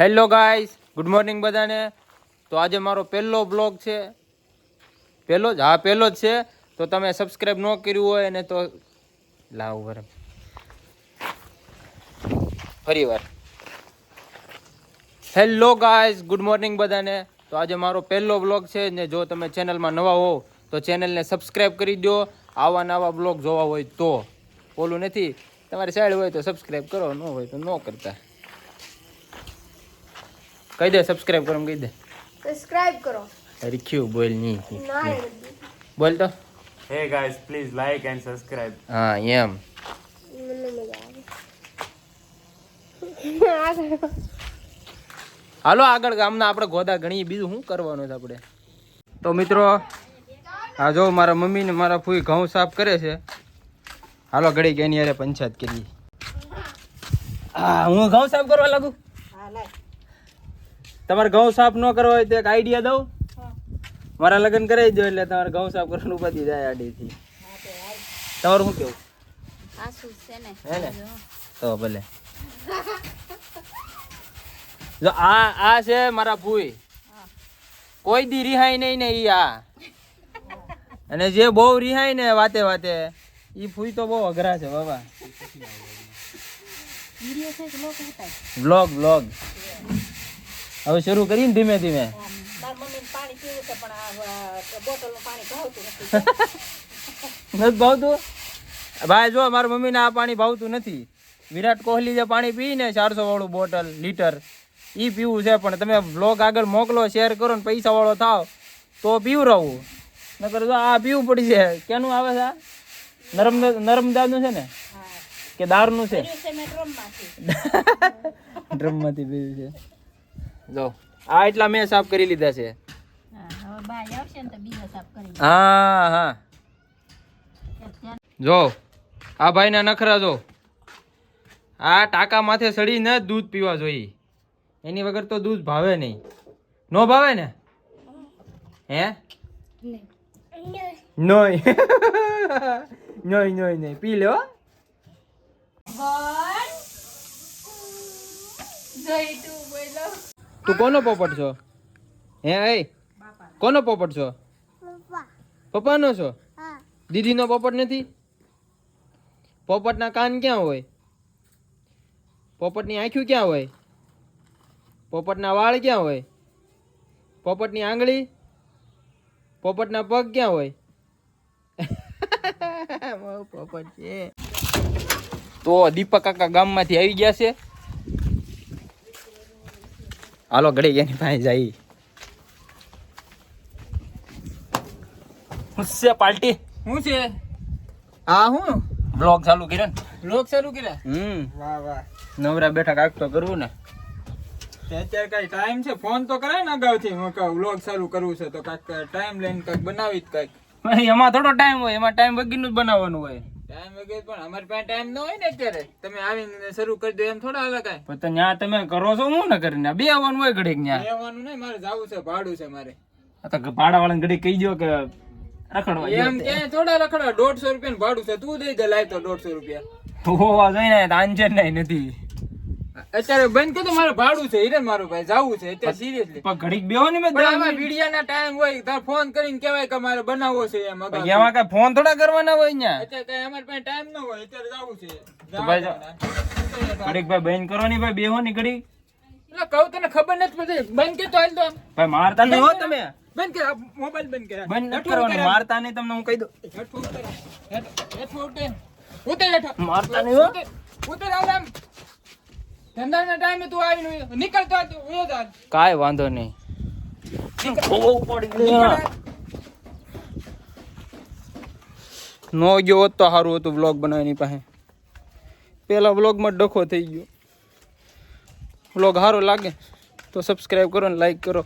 Hello guys, good morning બધાને. તો આજે મારો પહેલો બ્લોગ છે. પહેલો જ છે. તો તમે સબસ્ક્રાઈબ ન કર્યું હોય ને તો લાવ બરાબર ફરી વાર. હેલો ગાઈસ, ગુડ મોર્નિંગ બધાને. તો આજે મારો પહેલો બ્લોગ છે ને જો તમે ચેનલમાં નવા હો તો ચેનલને સબસ્ક્રાઈબ કરી દો. આવા નવા બ્લોગ જોવા હોય તો. ઓલું નથી, તમારી સાઈડ હોય તો સબસ્ક્રાઈબ કરો, ન હોય તો ન કરતા. કહી દે સબસ્ક્રાઇબ કરો, કહી દે સબસ્ક્રાઇબ કરો. રીખ્યું બોલ ની બોલ તો. Hey guys, please like and subscribe. હા એમ. હાલો આગળ ગામના આપણે ગોદા ગણી, બીજું શું કરવાનું છે આપણે. તો મિત્રો આ જો મારા મમ્મી ને મારા ફૂઈ ઘઉં સાફ કરે છે. હાલો ઘડી કે એની યારે પંચાયત કરી. હા હું ઘઉં સાફ કરવા લાગુ. તમારે ઘઉં સાફ ન કરવા હોય તો એક આઈડિયા દઉં. મારા લગ્ન કરાવી દો એટલે તમારે ઘઉં સાફ કરવાનું ઉપાધી જાય આડીથી. તમારું શું કેવું? હે ને તો ભલે. જો આ છે મારા ભૂઈ, કોઈ દી રિહાય નહીં ને ઈ આ. અને જે બહુ રિહાય ને વાતે વાતે ઈ ભૂઈ તો બહુ અઘરા છે બાબા. વ્લોગ હવે શરૂ કરીને ધીમે ધીમે. નથી ભાવતું ભાઈ? જો મારા મમ્મીને આ પાણી ભાવતું નથી. વિરાટ કોહલી જે પાણી પી ને 400 વાળું બોટલ લીટર ઈ પીવું છે. પણ તમે બ્લોગ આગળ મોકલો, શેર કરો ને પૈસા વાળો થાવ તો પીવરાવું. નકર જો આ પીવું પડી છે. કેનું આવે છે? નર્મદાનું છે ને કે દારૂનું છે? ડ્રમમાંથી પીવું છે. જો આ એટલા મેં સાફ કરી લીધા છે. હા જો આ ભાઈ ના નખરા જો. આ ટાકા માથે સડીને જ દૂધ પીવા જોઈએ. એની વગર તો દૂધ ભાવે નહીં. નો ભાવે ને? હે નહીં પી લે. તું કોનો પોપટ છો? હે કોનો પોપટ છો? પપ્પાનો છો? દીદીનો પોપટ નથી? પોપટના કાન ક્યાં હોય? પોપટની આંખ્યું ક્યાં હોય? પોપટના વાળ ક્યાં હોય? પોપટની આંગળી? પોપટના પગ ક્યાં હોય? પોપટ છે. તો દીપક કાકા ગામમાંથી આવી ગયા છે. હાલો ઘડી એની પાસે જાય. હું છે પાર્ટી? હું છે? હા હું બ્લોગ ચાલુ કર્યો ને. બ્લોગ ચાલુ કર્યા? વાહ વાહ. નવરા બેઠા કાક તો કરવું ને. અત્યારે કઈ ટાઈમ છે? ફોન તો કરાય ને અગાઉથી. હું કહું બ્લોગ ચાલુ કરવું છે તો કાંઈક ટાઈમ લઈને કાંઈક બનાવી જ કાંઈક. એમાં થોડો ટાઈમ હોય, એમાં ટાઈમ વગરનું જ બનાવવાનું હોય. ટાઈમ વગર પણ અમારી પાસે ટાઈમ ન હોય ને અત્યારે. તમે આવીને શરૂ કરી દો એમ થોડા હાલે કાંઈ. પણ ત્યાં તમે કરો છો હું ને કરીને બે આવવાનું હોય ઘડીક. ત્યાં આવવાનું નહીં, મારે જવું છે, ભાડું છે મારે. તો ભાડા વાળાને ઘડીક કહી દો કે રખડવા એમ કે થોડા રખડવા. 150 રૂપિયા ભાડું છે. તું દઈ દે લાય તો 150 રૂપિયા. હોવા જોઈને આંજે નહીં નથી. અત્યારે બંધ કે તો મારે ભાડું છે હિરેન મારું ભાઈ, જાવું છે અત્યારે સિરિયસલી. પણ ઘડીક બેહો ને મેં આમાં વિડિયાના ટાઈમ હોય તાર ફોન કરીને કહેવાય કે મારે બનાવવો છે એમ. એમાં કઈ ફોન થોડા કરવાના હોય ને. અત્યારે કઈ અમારી પાસે ટાઈમ ન હોય, અત્યારે જાવું છે. તો ભાઈ ઘડીક ભાઈ બંધ કરો ની ભાઈ, બેહો ની ઘડીક. એટલે કહું તને ખબર નથી પડતી. બંધ કે તો હાલ તો ભાઈ મારતા નહીં હો તમે. બંધ કર મોબાઈલ, બંધ કર. બંધ નથી કરવાનું, મારતા નહીં તમને હું કહી દઉં. મારતા નહીં હો. ઉતર આરામ. ધંધાના ટાઈમે તું આવીને નીકળતો કાંઈ વાંધો નહીં. નો ગયો હોત તો સારું હતું વ્લોગ બનાવવાની પાસે. પેલા વ્લોગમાં ડખો થઈ ગયો. વ્લોગ સારો લાગે તો સબસ્ક્રાઈબ કરો ને લાઈક કરો.